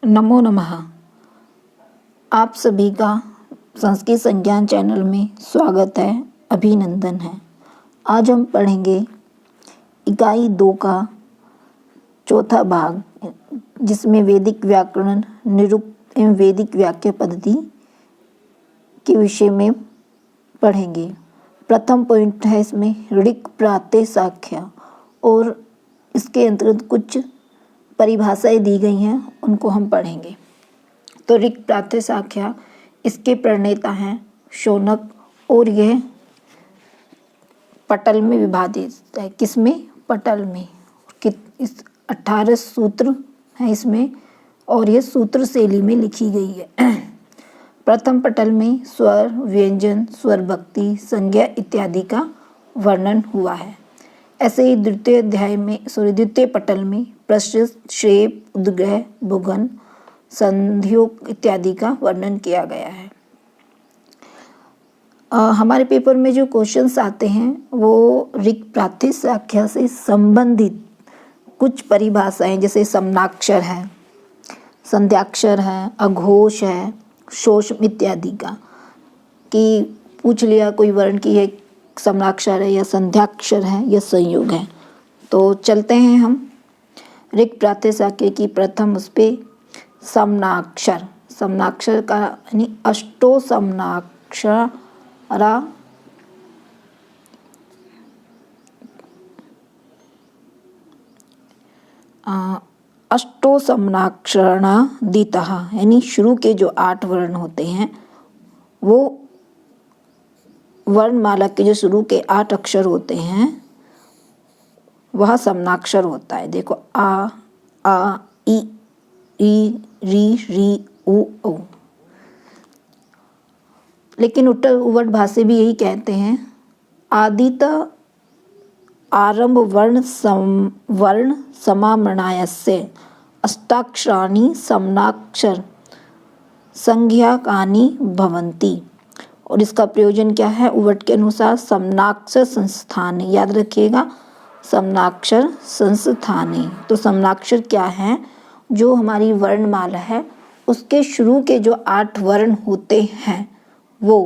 नमो नमः। आप सभी का संस्कृत संज्ञान चैनल में स्वागत है, अभिनंदन है। आज हम पढ़ेंगे इकाई 2 का चौथा भाग, जिसमें वैदिक व्याकरण, निरुक्त एवं वैदिक वाक्य पद्धति के विषय में पढ़ेंगे। प्रथम पॉइंट है इसमें ऋक् प्रातः साख्या, और इसके अंतर्गत कुछ परिभाषाएं दी गई हैं, उनको हम पढ़ेंगे। तो ऋक् प्रातः साख्या, इसके प्रणेता हैं शौनक, और यह पटल में विभाजित है। किसमें? पटल में। इस 18 सूत्र हैं इसमें, और यह सूत्र शैली में लिखी गई है। प्रथम पटल में स्वर, व्यंजन, स्वर भक्ति, संज्ञा इत्यादि का वर्णन हुआ है। ऐसे ही द्वितीय पटल में प्रश्न, शेप, उद्ग्रह, भुगन, संधियों इत्यादि का वर्णन किया गया है। हमारे पेपर में जो क्वेश्चंस आते हैं वो ऋक् प्रातः साख्या से संबंधित कुछ परिभाषाएं, जैसे समनाक्षर है, संध्याक्षर है, अघोष है, शोष्म इत्यादि का, कि पूछ लिया कोई वर्ण की है समनाक्षर है या संध्याक्षर है या संयोग है। तो चलते हैं हम ऋक् प्रातः साख्य की प्रथम उस पे समनाक्षर। समनाक्षर का यानी अष्टो समनाक्षरा, अष्टो समनाक्षरणा दीतः, यानी शुरू के जो 8 वर्ण होते हैं वो वर्णमाला के जो शुरू के 8 अक्षर होते हैं वह समनाक्षर होता है। देखो आ, ई, री, री, उ। लेकिन उवट भाषी भी यही कहते हैं, आदित आरंभ वर्ण समामणायस्य अष्टाक्षराणि समनाक्षर संज्ञकानि भवन्ति। और इसका प्रयोजन क्या है? उवट के अनुसार समनाक्षर संस्थाने, याद रखिएगा, समनाक्षर संस्थाने। तो समनाक्षर क्या है? जो हमारी वर्णमाला है उसके शुरू के जो 8 वर्ण होते हैं वो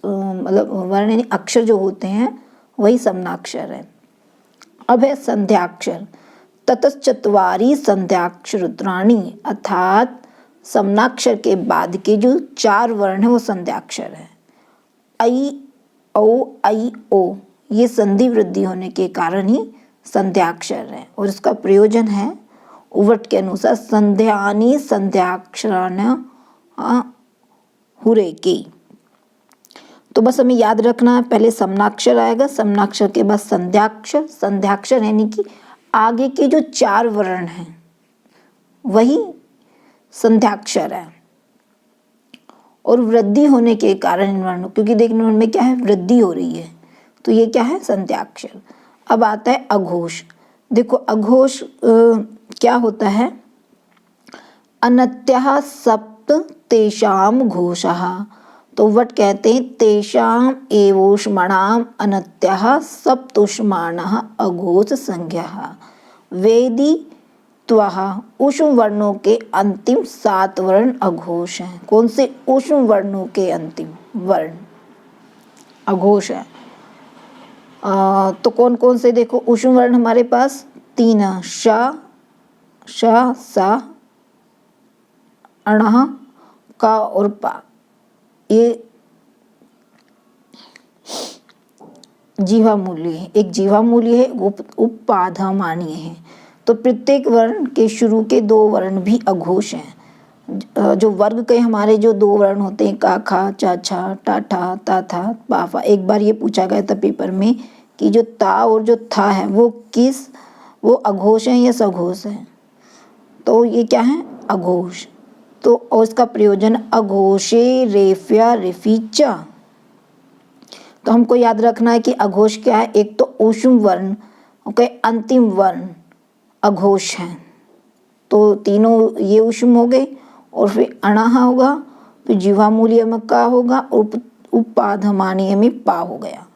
मतलब वर्ण यानी अक्षर जो होते हैं वही समनाक्षर है। अब है संध्याक्षर। ततश्चत्वारि संध्याक्षराणि, अर्थात समनाक्षर के बाद के जो 4 वर्ण है वो संध्याक्षर है। ऐ, ओ, ये संधि वृद्धि होने के कारण ही संध्याक्षर है। और इसका प्रयोजन है उवट के अनुसार संध्यानि संध्याक्षराण्य हुरेके। तो बस हमें याद रखना है, पहले समनाक्षर आएगा, समनाक्षर के बाद संध्याक्षर। संध्याक्षर यानी कि आगे के जो 4 वर्ण हैं वही संध्याक्षर है। और वृद्धि होने के कारण इन वर्णों, क्योंकि देखने में क्या है, वृद्धि हो रही है, तो ये क्या है? संध्याक्षर। अब आता है अघोष। देखो अघोष क्या होता है? अनत्यः सप्त तेषाम घोषः। तो वट कहते हैं तेषाम एवोष्मणाम अनत्यः सप्तोष्माणः अघोष संज्ञः। वेदी त्वः ऊष्म वर्णों के अंतिम 7 वर्ण अघोष हैं। कौन से? ऊष्म वर्णों के अंतिम वर्ण अघोष है। तो कौन कौन से? देखो ऊष्म वर्ण हमारे पास 3 है, श, सा, अणः, का और पा। ये जीवा मूल्य है, एक जीवा मूल्य है, उपाधमानीय है। तो प्रत्येक वर्ण के शुरू के 2 वर्ण भी अघोष हैं। जो वर्ग के हमारे जो 2 वर्ण होते हैं, का, खा, चा, छा, टा, ठा, ता, था, पा, फा। एक बार ये पूछा गया था पेपर में कि जो ता और जो था है वो अघोष है या सघोष है? तो ये क्या है? अघोष। तो और इसका प्रयोजन अघोषे रेफ्या रेफीचा। तो हमको याद रखना है कि अघोष क्या है? एक तो ऊष्म वर्ण, ओके, अंतिम वर्ण अघोष हैं। तो तीनों ये ऊष्म हो गए, और फिर अणः होगा, फिर जीवामूल्य में का होगा, और उपाधमानीय में पा हो गया।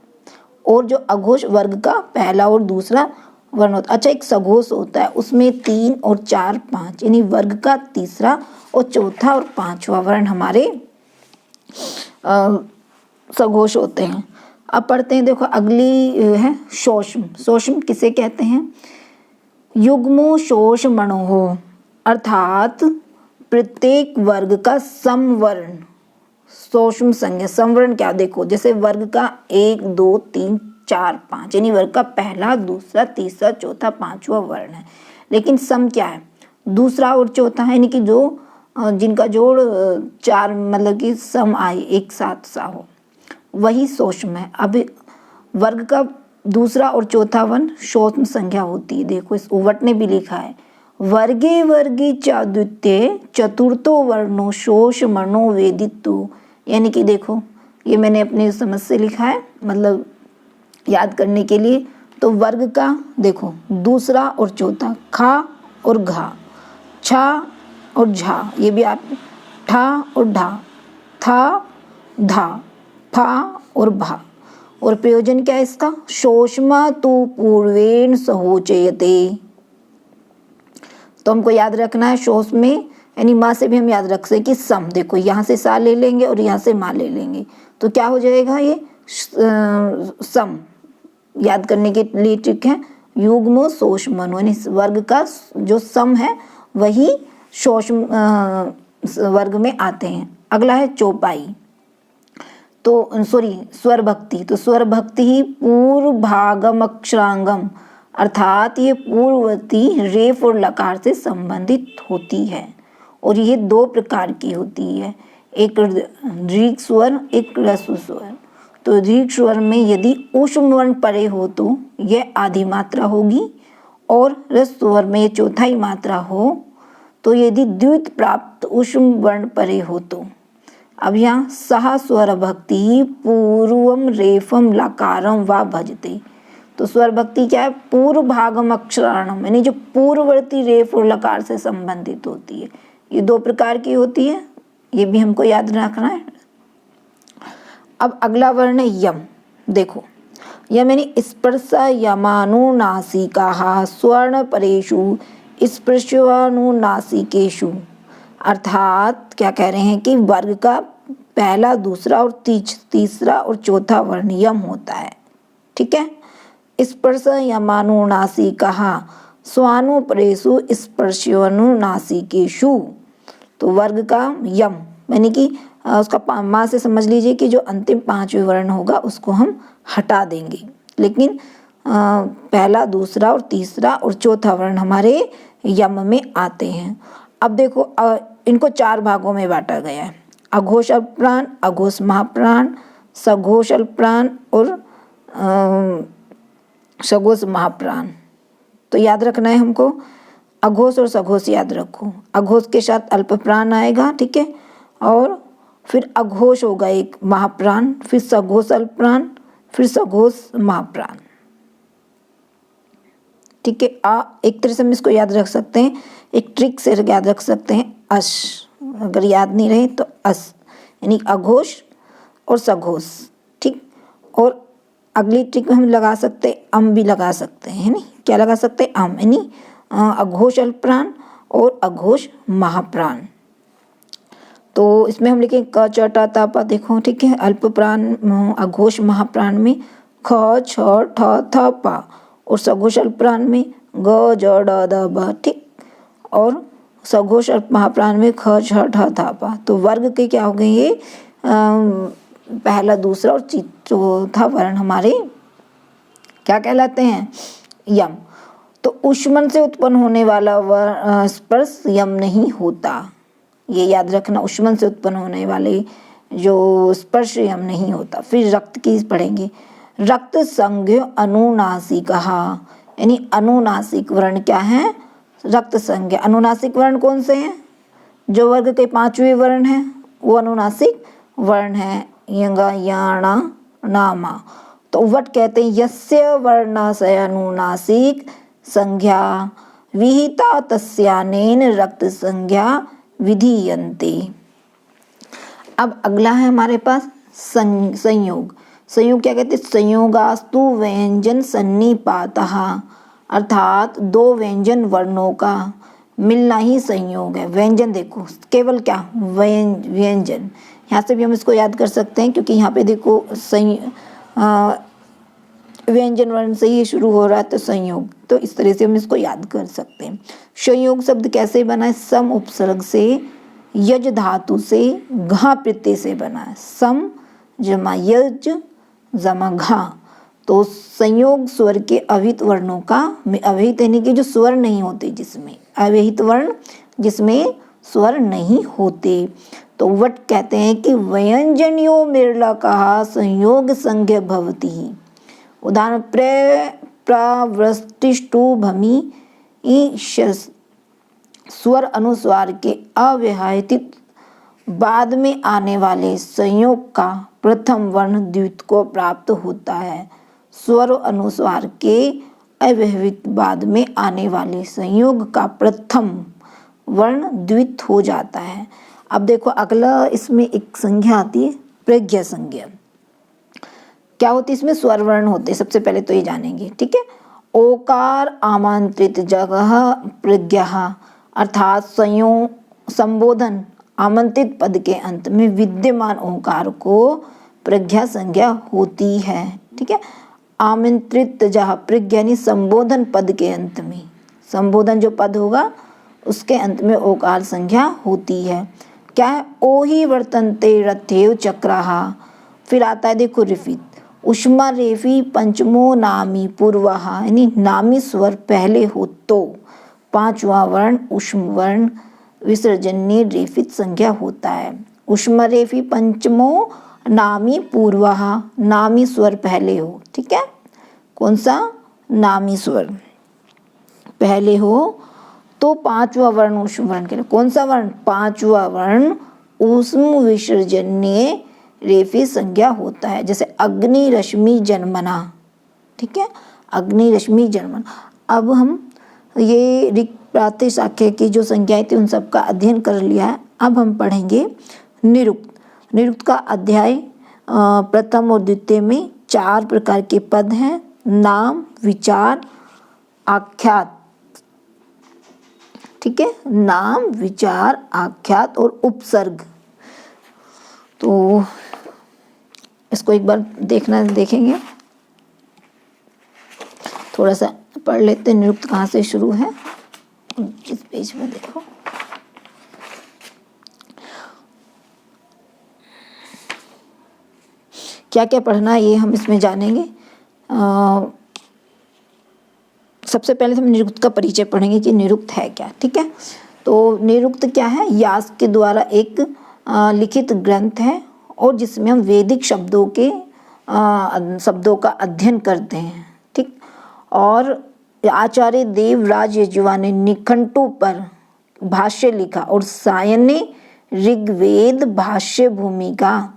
और जो अघोष वर्ग का पहला और दूसरा वर्ण होता है। अच्छा, एक सघोष होता है, उसमें 3 और 4 5 यानी वर्ग का तीसरा और चौथा और पांचवा वर्ण हमारे सघोष होते हैं। अब पढ़ते हैं, देखो अगली है शोष्म। शोष्म किसे कहते हैं? युग्मो शोषमणोः, अर्थात प्रत्येक वर्ग का समवर्ण शोष्म संज्ञा। समवर्ण क्या, देखो जैसे वर्ग का 1 2 3 4 5 यानी वर्ग का पहला, दूसरा, तीसरा, चौथा, पांचवा वर्ण है। लेकिन सम क्या है? दूसरा और चौथा है, यानी कि जो जिनका जोड़ 4 मतलब कि सम आए, एक साथ सा हो, वही शोष्म है। अब वर्ग का दूसरा और चौथा वर्ण शोष्म संज्ञा होती है। देखो इस उवट ने भी लिखा है, वर्गे वर्गे चाद्वितीय चतुर्थो वर्णो शोषमणो वेदितु। यानी कि देखो ये मैंने अपनी समझ से लिखा है, मतलब याद करने के लिए। तो वर्ग का देखो दूसरा और चौथा, खा और घा, छा और झा, ये भी आप ठा और ढा, था धा, फा और भा। और प्रयोजन क्या है इसका? शोष्मा तु पूर्वेण सहोचयते। तो हमको याद रखना है शोष में, यानी माँ से भी हम याद रख सके कि सम। देखो यहाँ से सा ले लेंगे और यहाँ से माँ ले लेंगे तो क्या हो जाएगा? ये सम। याद करने के लिए ट्रिक है, युग्म शोषमनो, यानी वर्ग का जो सम है वही शोष्म वर्ग में आते हैं। अगला है चौपाई, तो सॉरी स्वर भक्ति। तो स्वर भक्ति ही पूर्व भागम अक्षरांगम, अर्थात ये पूर्ववर्ती रेफ और लकार से संबंधित होती है। और ये 2 प्रकार की होती है, एक दीर्घ स्वर, एक ह्रस्व स्वर। तो दीर्घ स्वर में यदि ऊष्म वर्ण परे हो तो यह आधी मात्रा होगी, और ह्रस्व स्वर में ये चौथाई मात्रा हो तो यदि द्वित प्राप्त ऊष्म वर्ण परे हो तो। अब यहाँ सह स्वर भक्ति पूर्वम रेफम लकारम व भजते। तो स्वर भक्ति क्या है? पूर्व भागम अक्षराणम, यानी जो पूर्ववर्ती रेफ और लकार से संबंधित होती है। ये 2 प्रकार की होती है, ये भी हमको याद रखना है। अब अगला वर्ण है यम। देखो यम यानी स्पर्श यमानुनासिकाः स्वर्ण परेषु स्पर्शवानुनासिकेषु, अर्थात क्या कह रहे हैं कि वर्ग का पहला, दूसरा और तीसरा और चौथा वर्ण यम होता है। ठीक है, स्पर्श यमानुनासिकाः स्वानुपरेषु स्पर्शवानुनासिकेषु। तो वर्ग का यम यानी कि उसका माँ से समझ लीजिए कि जो अंतिम 5वें वर्ण होगा उसको हम हटा देंगे, लेकिन पहला, दूसरा और तीसरा और चौथा वर्ण हमारे यम में आते हैं। अब देखो इनको 4 भागों में बांटा गया है, अघोष अल्पप्राण, अघोष महाप्राण, सघोष अल्पप्राण और सघोष महाप्राण। तो याद रखना है हमको, अघोष और सघोष याद रखो। अघोष के साथ अल्पप्राण आएगा, ठीक है, और फिर अघोष होगा एक महाप्राण, फिर सघोष अल्पप्राण, फिर सघोष महाप्राण। ठीक है, एक तरह से हम इसको याद रख सकते हैं, एक ट्रिक से याद रख सकते हैं, अश। अगर याद नहीं रहे तो अस, यानी अघोष और सघोष। ठीक, और अगली ट्रिक हम लगा सकते हैं, अम भी लगा सकते हैं, है नी? क्या लगा सकते हैं? अम, यानी अघोष अल्पप्राण और अघोष महाप्राण। तो इसमें हम लिखें क च ट त प। देखो ठीक है, अल्पप्राण अघोष महाप्राण में ख छ ठ थ प, और सघोष अल्पप्राण में ग ज ड द ब। ठीक, और सघोष महाप्राण में ख छ ठ थ प। तो वर्ग के क्या हो गए ये? पहला, दूसरा और चौथा वर्ण हमारे क्या कहलाते हैं? यम। तो उष्मन से उत्पन्न होने वाला स्पर्श यम नहीं होता, ये याद रखना। उष्मन से उत्पन्न होने वाले जो स्पर्श यम नहीं होता। फिर रक्त की पढ़ेंगे, रक्त संज्ञ अनुनासिकः, यानी अनुनासिक वर्ण क्या है? रक्त संज्ञ। अनुनासिक वर्ण कौन से हैं? जो वर्ग के 5वें वर्ण हैं वो अनुनासिक वर्ण है, यंग याणा नामा। तो वट कहते हैं यस्य वर्णाशय अनुनासिक संज्ञा विहिता तस्यानेन रक्त संज्ञा विधीयन्ते। अब अगला है हमारे पास संयोग। संयोग क्या कहते हैं? संयोगास्तु व्यंजन सन्निपातः, अर्थात दो व्यंजन वर्णों का मिलना ही संयोग है। व्यंजन देखो केवल क्या व्यंजन, यहाँ से भी हम इसको याद कर सकते हैं क्योंकि यहाँ पे देखो व्यंजन वर्ण से ही शुरू हो रहा है तो संयोग, तो इस तरह से हम इसको याद कर सकते हैं। संयोग शब्द कैसे बना है? सम उपसर्ग से यज धातु से घा प्रत्यय से बना है। सम जमा यज जमा घा, तो संयोग स्वर के अविहित वर्णों का, अविहित यानी कि जो स्वर नहीं होते, जिसमें अविहित वर्ण जिसमें स्वर नहीं होते, तो वट कहते हैं कि व्यंजनियो मिर्ला कहा संयोग संज्ञ भवति। उदाहरण प्रवृष्टिष्टु भमी स्वर अनुस्वार के अव्यवहित बाद में आने वाले संयोग का प्रथम वर्ण द्वित को प्राप्त होता है। स्वर अनुस्वार के अव्यवहित बाद में आने वाले संयोग का प्रथम वर्ण द्वित हो जाता है। अब देखो अगला इसमें एक संज्ञा आती है प्रज्ञा संज्ञा। क्या होती है? इसमें स्वर वर्ण होते हैं, सबसे पहले तो ये जानेंगे, ठीक है। ओकार आमंत्रित जगह प्रज्ञा, अर्थात संबोधन आमंत्रित पद के अंत में विद्यमान ओंकार को प्रज्ञा संज्ञा होती है, ठीक है। आमंत्रित जहाँ प्रज्ञा यानी संबोधन पद के अंत में, संबोधन जो पद होगा उसके अंत में ओकार संज्ञा होती है। क्या है? ओहि वर्तन्ते रथेव चक्राहा, फिर आता है देखो रिफित, उष्मा रेफी पंचमो नामी पूर्वहा, यानी नामी स्वर पहले हो तो पांचवा वर्ण उष्म वर्ण विसर्जन्य रेफित संज्ञा होता है। उष्मा रेफी पंचमो नामी पूर्वहा, नामी स्वर पहले हो, ठीक है। कौन सा? नामी स्वर पहले हो तो पांचवा वर्ण उष्म वर्ण के लिए, कौन सा वर्ण? पांचवा वर्ण उष्म विसर्जन्य रेफी संज्ञा होता है। जैसे अग्नि रश्मि जन्मना, ठीक है, अग्नि रश्मि जन्मना। अब हम ये ऋक् प्राति शाख्य की जो संज्ञाएं थी उन सब का अध्ययन कर लिया है। अब हम पढ़ेंगे निरुक्त। निरुक्त का अध्याय प्रथम और द्वितीय में 4 प्रकार के पद हैं, नाम, विचार, आख्यात, ठीक है, नाम, विचार, आख्यात और उपसर्ग। तो इसको एक बार देखेंगे, थोड़ा सा पढ़ लेते हैं। निरुक्त कहाँ से शुरू है, किस पेज में देखो। क्या क्या पढ़ना है ये हम इसमें जानेंगे। सबसे पहले हम निरुक्त का परिचय पढ़ेंगे कि निरुक्त है क्या, ठीक है। तो निरुक्त क्या है? यास्क के द्वारा एक लिखित ग्रंथ है और जिसमें हम वैदिक शब्दों का अध्ययन करते हैं, ठीक। और आचार्य देवराज यजुवा ने निघंटु पर भाष्य लिखा और सायन ने ऋग्वेद भाष्य भूमिका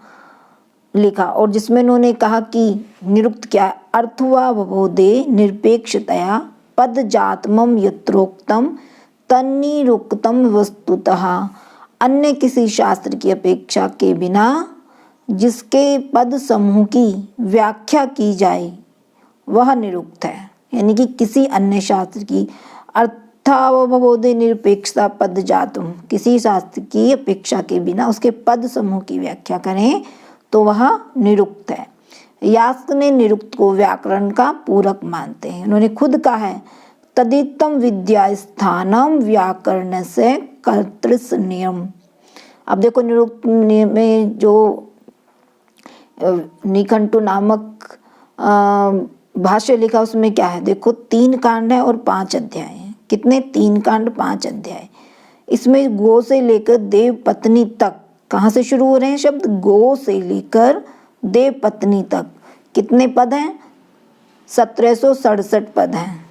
लिखा, और जिसमें उन्होंने कहा कि निरुक्त क्या? अर्थवावबोधे निरपेक्षतया पदजातमं यत्रोक्तम तन्निरुक्तम वस्तुतः, अन्य किसी शास्त्र की अपेक्षा के बिना जिसके पद समूह की व्याख्या की जाए वह निरुक्त है। यानी कि किसी अन्य शास्त्र की अर्थावबोधे निरपेक्षता पद जातुम, किसी शास्त्र की अपेक्षा के बिना उसके पद समूह की व्याख्या करें तो वह निरुक्त है। यास्क ने निरुक्त को व्याकरण का पूरक मानते हैं। उन्होंने खुद कहा है तदितम विद्या स्थानम व्याकरण से कर्तृस नियम। अब देखो निरुक्त में जो निघंटु नामक भाष्य लिखा उसमें क्या है? देखो 3 कांड है और 5 अध्याय हैं। कितने? 3 कांड 5 अध्याय। इसमें गो से लेकर देव पत्नी तक, कहाँ से शुरू हो रहे हैं शब्द? गो से लेकर देव पत्नी तक कितने पद हैं? 1767 पद हैं।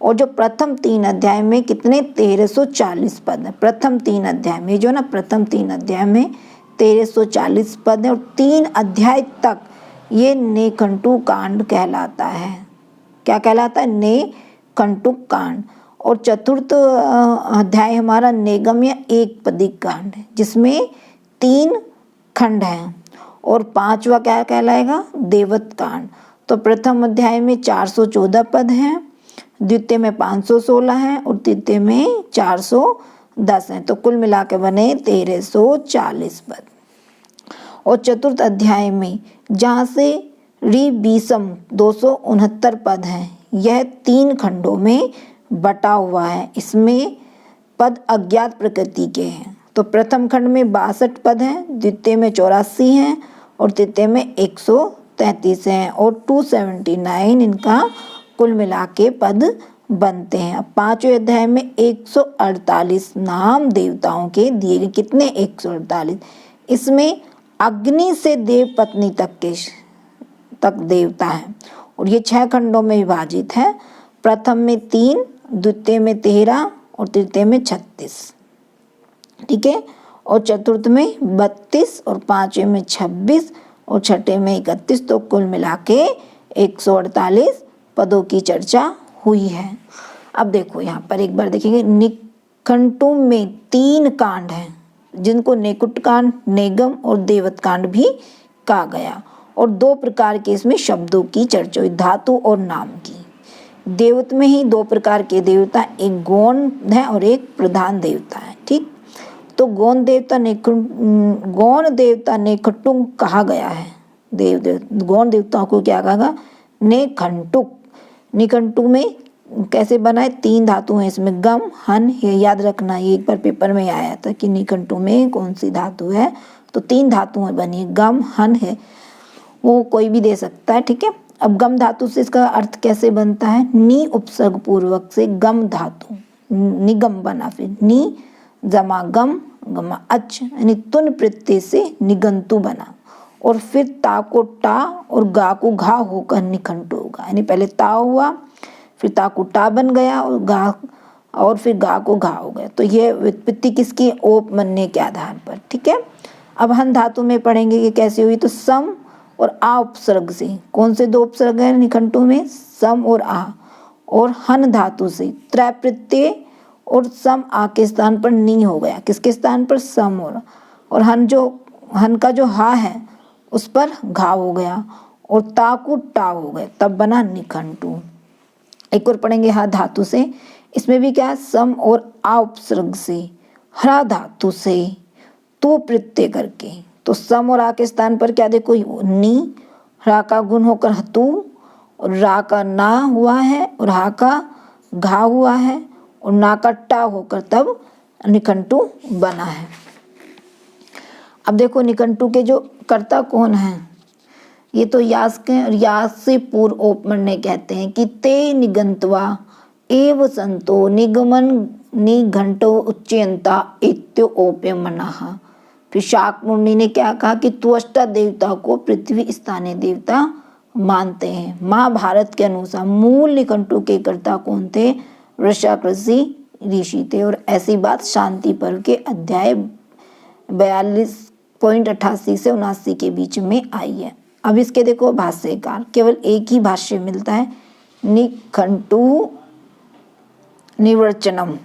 और जो प्रथम 3 अध्याय में कितने? 1340 पद है। प्रथम 3 अध्याय में जो ना, प्रथम 3 अध्याय में 1340 पद है और 3 अध्याय तक ये निघंटु कांड कहलाता है। क्या कहलाता है? निघंटु कांड। और चतुर्थ अध्याय हमारा नेगम या एक पदिक कांड है जिसमें 3 खंड हैं, और 5वां क्या कहलाएगा? देवत कांड। तो प्रथम अध्याय में 414 पद हैं, द्वितीय में 516 हैं और तृतीय में 410 हैं, तो कुल मिला के बने 1340 पद। और चतुर्थ अध्याय में जहाँ से ऋभीषम 269 पद हैं, यह 3 खंडों में बटा हुआ है। इसमें पद अज्ञात प्रकृति के हैं। तो प्रथम खंड में 62 पद हैं, द्वितीय में 84 हैं और तृतीय में 133 हैं और 279 इनका कुल मिला के पद बनते हैं। अब 5वें अध्याय में 148 नाम देवताओं के दिए गए। कितने? 148। इसमें अग्नि से देव पत्नी तक देवता है और ये 6 खंडों में विभाजित है। प्रथम में 3, द्वितीय में 13 और तृतीय में 36, ठीक है। और चतुर्थ में 32 और 5वें में 26 और छठे में 31, तो कुल मिला के 148 पदों की चर्चा हुई है। अब देखो यहाँ पर एक बार देखेंगे, निघंटु में 3 कांड हैं जिनको नेकुट कांड, नेगम और देवत कांड भी कहा गया और 2 प्रकार के इसमें शब्दों की चर्चा हुई, धातु और नाम की। देवत में ही 2 प्रकार के देवता, एक गौण है और एक प्रधान देवता है, ठीक। तो गौण देवता नेखटुंग कहा गया है। गौण देवताओं को क्या कहा? नेखंटुक। निघंटु में कैसे बना है? 3 धातु हैं इसमें, गम, हन। ये याद रखना, ये एक बार पेपर में आया था कि निघंटु में कौन सी धातु है। तो 3 धातुएं बनी, गम, हन है, वो कोई भी दे सकता है, ठीक है। अब गम धातु से इसका अर्थ कैसे बनता है? नी उपसर्ग पूर्वक से गम धातु, निगम बना, फिर नी जमा गम, गमा अच, यानी तुन प्रत्यय से निगंतु बना। और फिर ता को टा और गा को घा होकर निघंटु होगा, यानी पहले ता हुआ, फिर ता को टा बन गया और गा, और फिर गा को घा हो गया। तो ये व्युत्पत्ति किसकी? ओप बनने के आधार पर, ठीक है। अब हन धातु में पढ़ेंगे कि कैसे हुई। तो सम और आ उपसर्ग से, कौन से 2 उपसर्ग हैं निघंटु में? सम और आ। और हन धातु से त्रय प्रत्यय और सम आ के स्थान पर नी हो गया। किसके स्थान पर? सम। और हन का जो हा है उस पर घा हो गया और ता को टा हो गया, तब बना निघंटु। एक और पढ़ेंगे हा धातु से, इसमें भी क्या है? सम और आ उपसर्ग से, हरा धातु से तू प्रत्यय करके। तो सम और आ के स्थान पर क्या देखो? नी, रा का गुण होकर हतु और रा का ना हुआ है और हा का घा हुआ है और ना का टा होकर तब निघंटु बना है। अब देखो निघंटु के जो कर्ता कौन है? ये तो यास के, यास से पूर्व ओपमन्य कहते हैं कि ते निगंतवा एव संतो निगमन निघंटो उच्चयंता इत्यो ओप्य मनाः। फिर शाक्यमुनि ने क्या कहा कि त्वष्टा देवता को पृथ्वी स्थानीय देवता मानते हैं। महाभारत के अनुसार मूल निघंटु के कर्ता कौन थे? वृषाकृषि ऋषि थे। और ऐसी बात शांति पर्व के अध्याय 42.88 से 79 के बीच में आई है। अब इसके देखो भाष्यकार, केवल एक ही भाष्य मिलता है, निघंटु निवर्चनम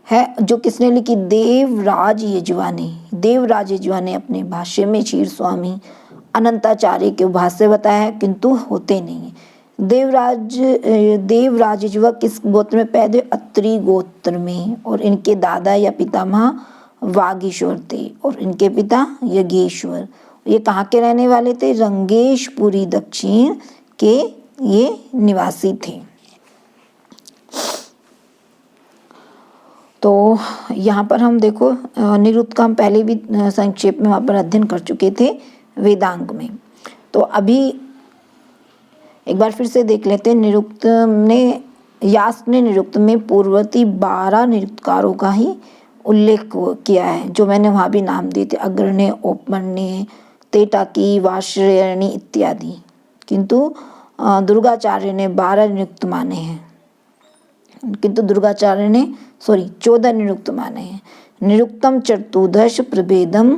है, जो किसने लिखी? देवराज यजुआ ने अपने भाष्य में क्षीर स्वामी अनंताचार्य के भाष्य बताया है, किंतु होते नहीं है। देवराज यजुआ किस गोत्र में पैदा? अत्रि गोत्र में। और इनके दादा या पितामह वागीश्वर थे और इनके पिता यज्ञेश्वर। ये कहाँ के रहने वाले थे? रंगेशपुरी दक्षिण के ये निवासी थे। तो यहाँ पर हम देखो निरुक्त का हम पहले भी संक्षेप में वहाँ पर अध्ययन कर चुके थे वेदांग में। तो अभी एक बार फिर से देख लेते हैं। यास ने निरुक्त में पूर्ववर्ती 12 निरुक्तकारों का ही उल्लेख किया है, जो मैंने वहाँ भी नाम दिए थे, अग्रण्य, औपमन्य, तेटाकी, वार्ष्णेय इत्यादि। किंतु दुर्गाचार्य ने 12 निरुक्त माने हैं, 14 निरुक्त माने हैं। निरुक्तम चतुर्दश प्रभेदम।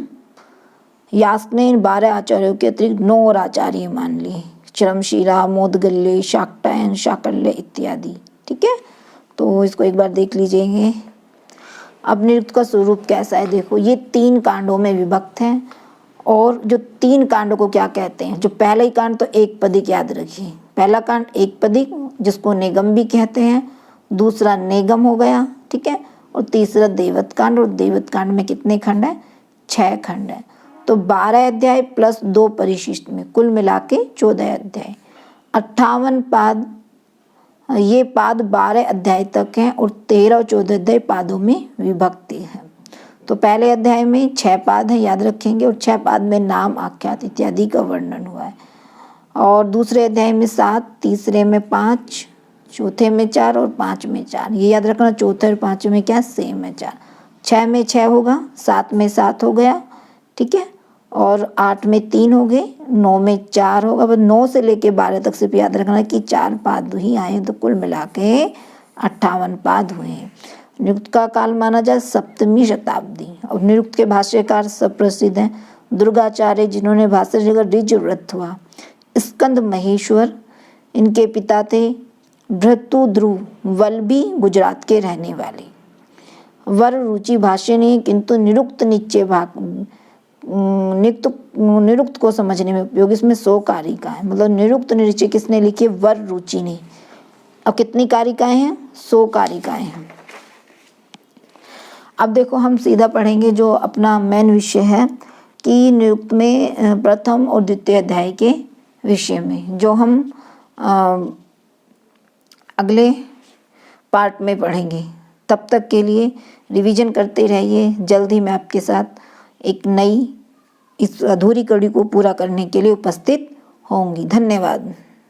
यास ने 12 आचार्यों के अतिरिक्त 9 और आचार्य मान लिए, चरमशीला, मोदगल्य, शाक्टायन, शाकल्य इत्यादि, ठीक है। तो इसको एक बार देख लीजिएंगे। अब निरुक्त का स्वरूप कैसा है देखो, ये 3 कांडों में विभक्त है और जो 3 कांडों को क्या कहते हैं? जो पहला ही कांड तो एक पदिक याद रखिए, पहला कांड एक पदिक जिसको निगम भी कहते हैं, दूसरा निगम हो गया, ठीक है, और तीसरा देवत कांड। और देवत कांड में कितने खंड है? 6 खंड है। तो 12 अध्याय प्लस 2 परिशिष्ट में कुल मिला के 14 अध्याय, 58 पाद। ये पाद 12 अध्याय तक हैं और 13 और 14 अध्याय पादों में विभक्ति है। तो पहले अध्याय में 6 पाद हैं, याद रखेंगे, और 6 पाद में नाम, आख्यात इत्यादि का वर्णन हुआ है। और दूसरे अध्याय में 7, तीसरे में 5, चौथे में 4 और 5 में 4। ये याद रखना, चौथे और 5 में क्या सेम है 4। 6 में 6 होगा, 7 में 7 हो गया, ठीक है, और 8 में 3 हो गए, 9 में 4 होगा। बस 9 से लेके 12 तक सिर्फ याद रखना कि 4 पाद ही आए, तो कुल मिला के 58 पाद हुए हैं। निरुक्त का काल माना जाए 7वीं शताब्दी। और निरुक्त के भाष्यकार सब प्रसिद्ध हैं, दुर्गाचार्य जिन्होंने भाष्य जगह ऋज व्रत हुआ, स्कंद महेश्वर इनके पिता थे, भृतुध्रुव वल्लभी गुजरात के रहने वाले। वर रुचि भाष्य नहीं, किंतु निरुक्त नीचे भाग निरुक्त को समझने में उपयोग। इसमें 100 कारिका है, मतलब निरुक्त निश्चय किसने लिखी? वर रुचि ने। अब कितनी कारिकाएं हैं? 100 कारिकाएं हैं। अब देखो हम सीधा पढ़ेंगे जो अपना मेन विषय है कि निरुक्त में प्रथम और द्वितीय अध्याय के विषय में, जो हम अगले पार्ट में पढ़ेंगे। तब तक के लिए रिवीजन करते रहिए। जल्द ही मैं आपके साथ एक नई इस अधूरी कड़ी को पूरा करने के लिए उपस्थित होंगी। धन्यवाद।